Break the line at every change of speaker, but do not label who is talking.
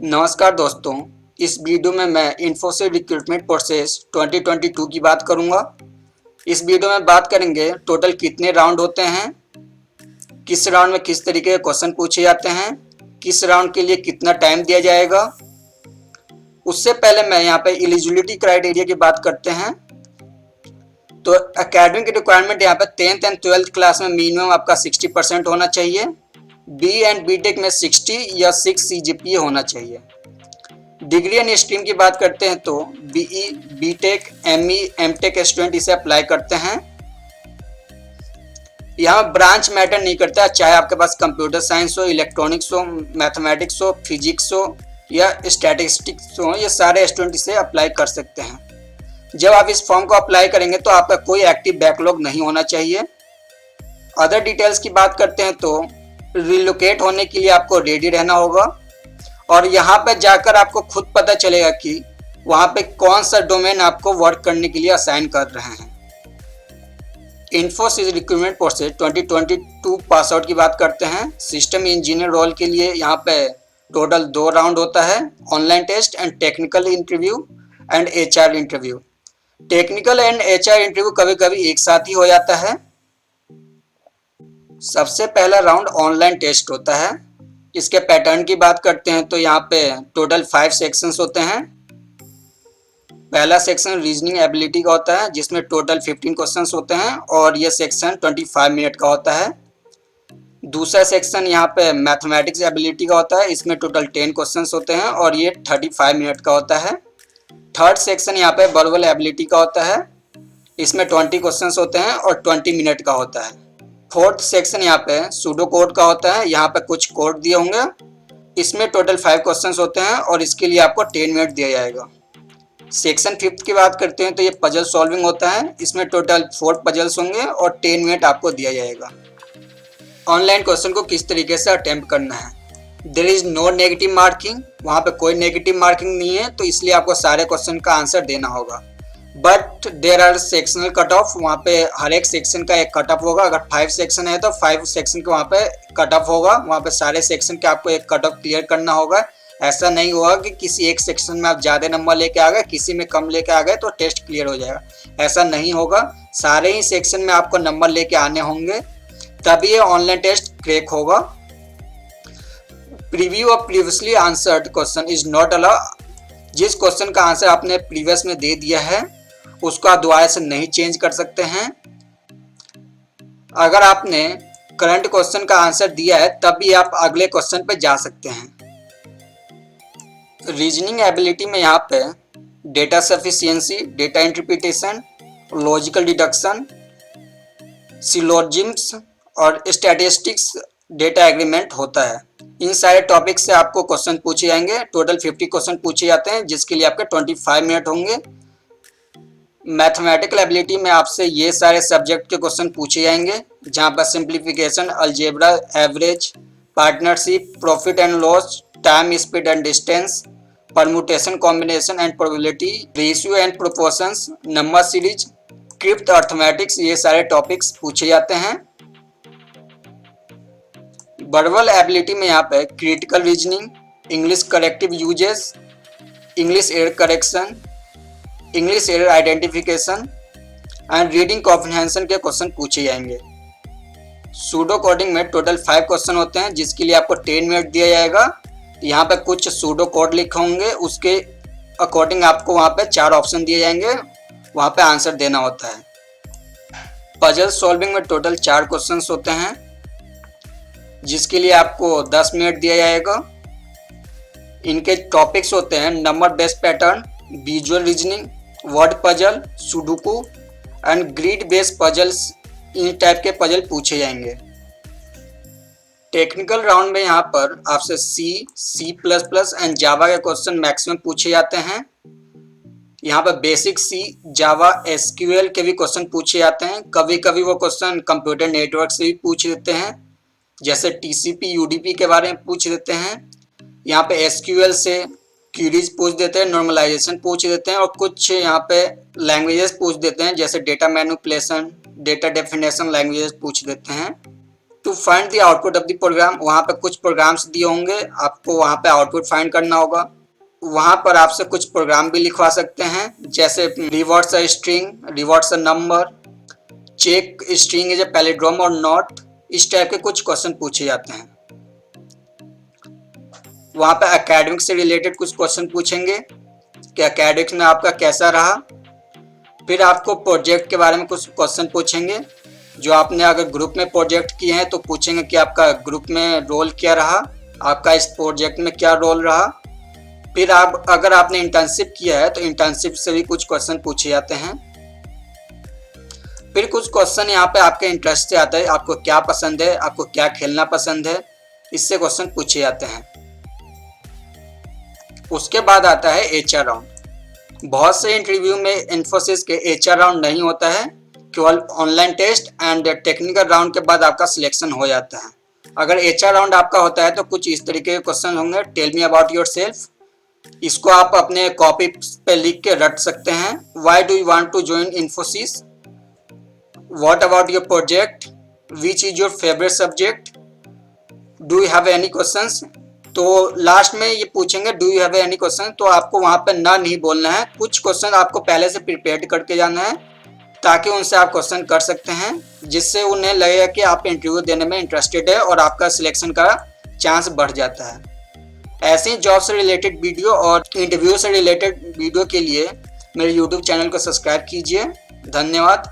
नमस्कार दोस्तों, इस वीडियो में मैं इन्फोसिस रिक्रूटमेंट प्रोसेस 2022 की बात करूंगा। इस वीडियो में बात करेंगे टोटल कितने राउंड होते हैं, किस राउंड में किस तरीके के क्वेश्चन पूछे जाते हैं, किस राउंड के लिए कितना टाइम दिया जाएगा। उससे पहले मैं यहाँ पे एलिजिबिलिटी क्राइटेरिया की बात करते हैं। तो एकेडमिक रिक्वायरमेंट यहाँ पे 10th एंड 12th क्लास में मिनिमम आपका 60% होना चाहिए। बी एंड बी टेक में 60 या 6 CGPA होना चाहिए। डिग्री एंड स्ट्रीम की बात करते हैं तो BE, BTech, ME, MTech student इसे अप्लाई करते हैं। यहाँ ब्रांच मैटर नहीं करता, चाहे आपके पास कंप्यूटर साइंस हो, इलेक्ट्रॉनिक्स हो, मैथमेटिक्स हो, फिजिक्स हो या स्टैटिस्टिक्स हो, ये सारे स्टूडेंट इसे अप्लाई कर सकते हैं। जब आप इस फॉर्म को अप्लाई करेंगे तो आपका कोई एक्टिव बैकलॉग नहीं होना चाहिए। अदर डिटेल्स की बात करते हैं तो रिलोकेट होने के लिए आपको रेडी रहना होगा और यहाँ पे जाकर आपको खुद पता चलेगा कि वहाँ पे कौन सा डोमेन आपको वर्क करने के लिए असाइन कर रहे हैं। Infosys recruitment process 2022 pass out की बात करते हैं। सिस्टम इंजीनियर रोल के लिए यहाँ पे टोटल 2 राउंड होता है, online test and technical interview and HR interview. Technical and HR interview कभी कभी एक साथ ही हो जाता है। सबसे पहला राउंड ऑनलाइन टेस्ट होता है। इसके पैटर्न की बात करते हैं तो यहाँ पे टोटल 5 सेक्शंस होते हैं। पहला सेक्शन रीजनिंग एबिलिटी का होता है जिसमें टोटल 15 क्वेश्चंस होते हैं और ये सेक्शन 25 मिनट का होता है। दूसरा सेक्शन यहाँ पे मैथमेटिक्स एबिलिटी का होता है, इसमें टोटल 10 क्वेश्चंस होते हैं और ये 35 मिनट का होता है। थर्ड सेक्शन यहाँ पे वर्बल एबिलिटी का होता है, इसमें 20 क्वेश्चंस होते हैं और 20 मिनट का होता है। फोर्थ सेक्शन यहाँ पे सूडो कोड का होता है, यहाँ पे कुछ कोड दिए होंगे, इसमें टोटल 5 क्वेश्चंस होते हैं और इसके लिए आपको 10 मिनट दिया जाएगा। सेक्शन फिफ्थ की बात करते हैं तो ये पजल सॉल्विंग होता है, इसमें टोटल 4 पजल्स होंगे और 10 मिनट आपको दिया जाएगा। ऑनलाइन क्वेश्चन को किस तरीके से अटेम्प्ट करना है। There is no negative marking, वहाँ पे कोई नेगेटिव मार्किंग नहीं है, तो इसलिए आपको सारे क्वेश्चन का आंसर देना होगा। But there are sectional cut off, वहाँ पे हर एक सेक्शन का एक कट ऑफ होगा। अगर 5 सेक्शन है तो 5 सेक्शन के वहाँ पे कट ऑफ होगा, वहाँ पे सारे सेक्शन के आपको एक कट ऑफ क्लियर करना होगा। ऐसा नहीं होगा कि किसी एक सेक्शन में आप ज़्यादा नंबर लेके आ गए, किसी में कम लेके आ गए तो टेस्ट क्लियर हो जाएगा, ऐसा नहीं होगा। सारे ही सेक्शन में आपको नंबर लेके आने होंगे, तभी ये ऑनलाइन टेस्ट क्रैक होगा। Preview of previously answered question is not allowed, जिस क्वेश्चन का आंसर आपने प्रीवियस में दे दिया है उसको आप दोबारा से नहीं चेंज कर सकते हैं। अगर आपने करंट क्वेश्चन का आंसर दिया है तभी आप अगले क्वेश्चन पे जा सकते हैं। रीजनिंग एबिलिटी में यहाँ पे data sufficiency, data interpretation, logical deduction, syllogisms और स्टैटिस्टिक्स डेटा एग्रीमेंट होता है। इन सारे टॉपिक से आपको क्वेश्चन पूछे जाएंगे। टोटल 50 क्वेश्चन पूछे जाते हैं जिसके लिए आपके 25 मिनट होंगे। मैथमेटिकल एबिलिटी में आपसे ये सारे सब्जेक्ट के क्वेश्चन पूछे जाएंगे, जहाँ पर simplification, algebra, average, partnership, profit and loss, time, speed and distance, permutation, combination and probability, ratio and proportions, number series, crypt arithmetics, ये सारे टॉपिक्स पूछे जाते हैं। वर्बल एबिलिटी में यहाँ पे critical reasoning, English corrective uses, English error correction, English error identification and reading comprehension के question पूछे जाएंगे। सूडो कोडिंग में टोटल 5 क्वेश्चन होते हैं जिसके लिए आपको 10 मिनट दिया जाएगा। यहाँ पे कुछ सूडो कोड लिखे होंगे, उसके अकॉर्डिंग आपको वहाँ पे 4 ऑप्शन दिए जाएंगे, वहाँ पे आंसर देना होता है। पजल सॉल्विंग में टोटल 4 क्वेश्चंस होते हैं जिसके लिए आपको 10 मिनट दिया जाएगा। इनके टॉपिक्स होते हैं number based pattern, visual reasoning, word puzzle, sudoku and grid based puzzles. In type के पजल पूछे जाएंगे। टेक्निकल राउंड में यहाँ पर आपसे C++ एंड जावा के क्वेश्चन मैक्सिमम पूछे जाते हैं। यहाँ पर बेसिक C, जावा, SQL के भी क्वेश्चन पूछे जाते हैं। कभी कभी वो क्वेश्चन कंप्यूटर नेटवर्क से भी पूछ देते हैं, जैसे TCP UDP के बारे में पूछ देते हैं। यहाँ पे SQL से क्यूरीज पूछ देते हैं, नॉर्मलाइजेशन पूछ देते हैं और कुछ यहाँ पे लैंग्वेजेस पूछ देते हैं, जैसे data manipulation, data definition languages पूछ देते हैं। To find the output of the program, वहाँ पे कुछ प्रोग्राम्स दिए होंगे, आपको वहाँ पे आउटपुट फाइंड करना होगा। वहाँ पर आपसे कुछ प्रोग्राम भी लिखवा सकते हैं, जैसे reverse a string, reverse a number, check string is a palindrome और नॉट, इस टाइप के कुछ क्वेश्चन पूछे जाते हैं। वहाँ पे एकेडमिक से रिलेटेड कुछ क्वेश्चन पूछेंगे कि एकेडमिक्स में आपका कैसा रहा। फिर आपको प्रोजेक्ट के बारे में कुछ क्वेश्चन पूछेंगे, जो आपने अगर ग्रुप में प्रोजेक्ट किए हैं तो पूछेंगे कि आपका ग्रुप में रोल क्या रहा, आपका इस प्रोजेक्ट में क्या रोल रहा। फिर आप अगर आपने इंटर्नशिप किया है तो इंटर्नशिप से भी कुछ क्वेश्चन पूछे जाते हैं। फिर कुछ क्वेश्चन यहाँ पे आपके इंटरेस्ट से आता है, आपको क्या पसंद है, आपको क्या खेलना पसंद है, इससे क्वेश्चन पूछे जाते हैं। उसके बाद आता है एचआर राउंड। बहुत से इंटरव्यू में इन्फोसिस के एचआर राउंड नहीं होता है, केवल online test and technical round के बाद आपका सिलेक्शन हो जाता है। अगर एचआर राउंड आपका होता है तो कुछ इस तरीके के क्वेश्चन होंगे। Tell me about yourself, इसको आप अपने कॉपी पे लिख के रट सकते हैं। Why do you want to join Infosys, what about your project, which is your favourite subject, do you have any questions. तो लास्ट में ये पूछेंगे do you have any question, तो आपको वहाँ पे ना नहीं बोलना है, कुछ क्वेश्चन आपको पहले से प्रिपेयर करके जाना है ताकि उनसे आप क्वेश्चन कर सकते हैं, जिससे उन्हें लगेगा कि आप इंटरव्यू देने में इंटरेस्टेड है और आपका सिलेक्शन का चांस बढ़ जाता है। ऐसे ही जॉब से रिलेटेड वीडियो और इंटरव्यू से रिलेटेड वीडियो के लिए मेरे यूट्यूब चैनल को सब्सक्राइब कीजिए। धन्यवाद।